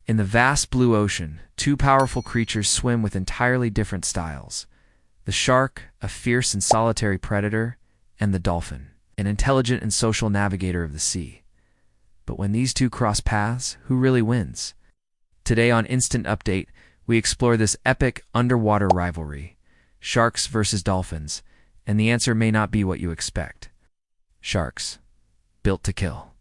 In the vast blue ocean, two powerful creatures swim with entirely different styles. The shark, a fierce and solitary predator, and the dolphin, an intelligent and social navigator of the sea. But when these two cross paths, who really wins? Today on Instant Update, we explore this epic underwater rivalry, sharks versus dolphins, and the answer may not be what you expect. Sharks, built to kill.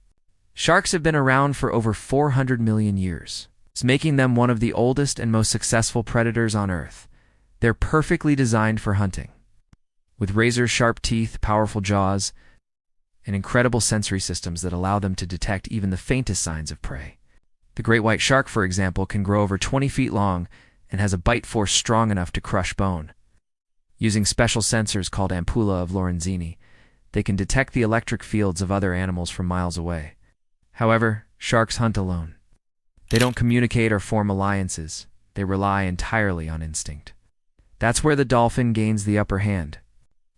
Sharks have been around for over 400 million years, making them one of the oldest and most successful predators on Earth. They're perfectly designed for hunting. With razor-sharp teeth, powerful jaws, and incredible sensory systems that allow them to detect even the faintest signs of prey. The great white shark, for example, can grow over 20 feet long and has a bite force strong enough to crush bone. Using special sensors called ampulla of Lorenzini, they can detect the electric fields of other animals from miles away. However, sharks hunt alone. They don't communicate or form alliances. They rely entirely on instinct. That's where the dolphin gains the upper hand.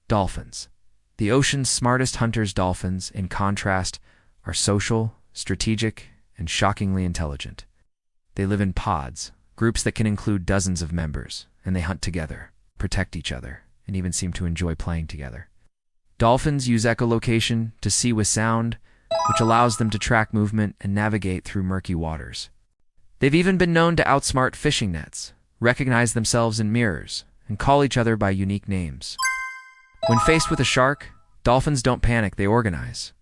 Dolphins. The ocean's smartest hunters, dolphins, in contrast, are social, strategic, and shockingly intelligent. They live in pods, groups that can include dozens of members, and they hunt together, protect each other, and even seem to enjoy playing together. Dolphins use echolocation to see with sound, which allows them to track movement and navigate through murky waters. They've even been known to outsmart fishing nets, recognize themselves in mirrors, and call each other by unique names. When faced with a shark, dolphins don't panic, they organize.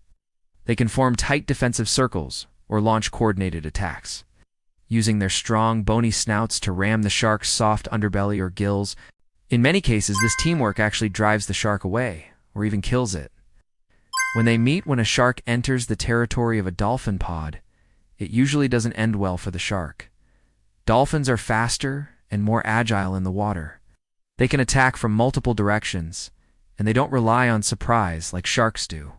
They can form tight defensive circles or launch coordinated attacks, using their strong, bony snouts to ram the shark's soft underbelly or gills. In many cases, this teamwork actually drives the shark away or even kills it. When a shark enters the territory of a dolphin pod, it usually doesn't end well for the shark. Dolphins are faster and more agile in the water. They can attack from multiple directions, and they don't rely on surprise like sharks do.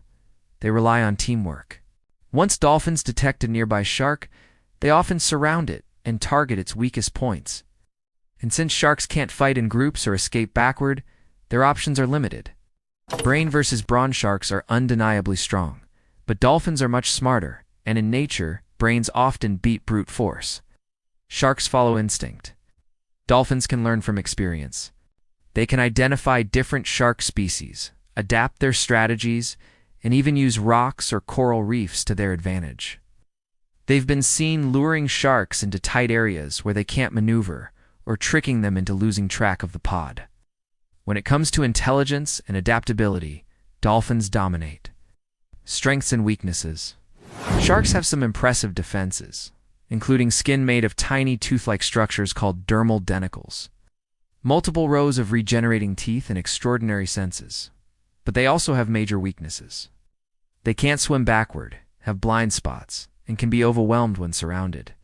They rely on teamwork. Once dolphins detect a nearby shark, they often surround it and target its weakest points. And since sharks can't fight in groups or escape backward, their options are limited. Brain versus brawn. Sharks are undeniably strong, but dolphins are much smarter, and in nature, brains often beat brute force. Sharks follow instinct. Dolphins can learn from experience. They can identify different shark species, adapt their strategies, and even use rocks or coral reefs to their advantage. They've been seen luring sharks into tight areas where they can't maneuver, or tricking them into losing track of the pod. When it comes to intelligence and adaptability, dolphins dominate. Strengths and weaknesses. Sharks have some impressive defenses, including skin made of tiny tooth-like structures called dermal denticles, multiple rows of regenerating teeth, and extraordinary senses. But they also have major weaknesses. They can't swim backward, have blind spots, and can be overwhelmed when surrounded.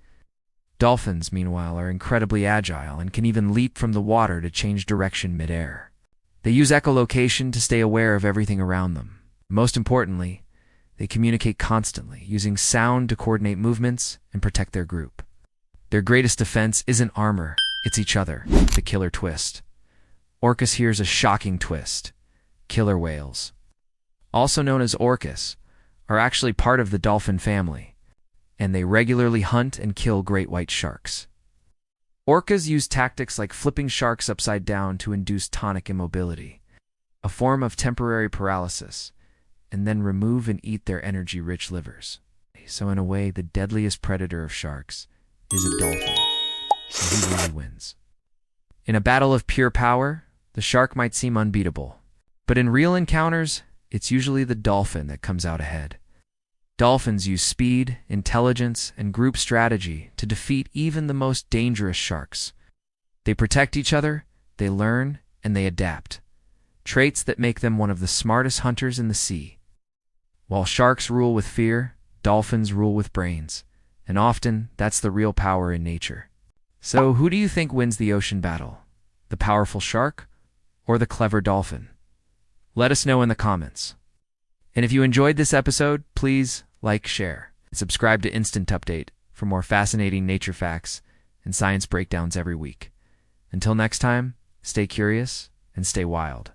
Dolphins, meanwhile, are incredibly agile and can even leap from the water to change direction mid-air. They use echolocation to stay aware of everything around them. Most importantly, they communicate constantly, using sound to coordinate movements and protect their group. Their greatest defense isn't armor, it's each other, the killer twist. Orcas here's a shocking twist. Killer whales, also known as orcas, are actually part of the dolphin family, and they regularly hunt and kill great white sharks. Orcas use tactics like flipping sharks upside down to induce tonic immobility, a form of temporary paralysis, and then remove and eat their energy-rich livers. So in a way, the deadliest predator of sharks is a dolphin. So who really wins? In a battle of pure power, the shark might seem unbeatable. But in real encounters, it's usually the dolphin that comes out ahead. Dolphins use speed, intelligence, and group strategy to defeat even the most dangerous sharks. They protect each other, they learn, and they adapt. Traits that make them one of the smartest hunters in the sea. While sharks rule with fear, dolphins rule with brains. And often, that's the real power in nature. So who do you think wins the ocean battle? The powerful shark or the clever dolphin? Let us know in the comments. And if you enjoyed this episode, please like, share, and subscribe to Instant Update for more fascinating nature facts and science breakdowns every week. Until next time, stay curious and stay wild.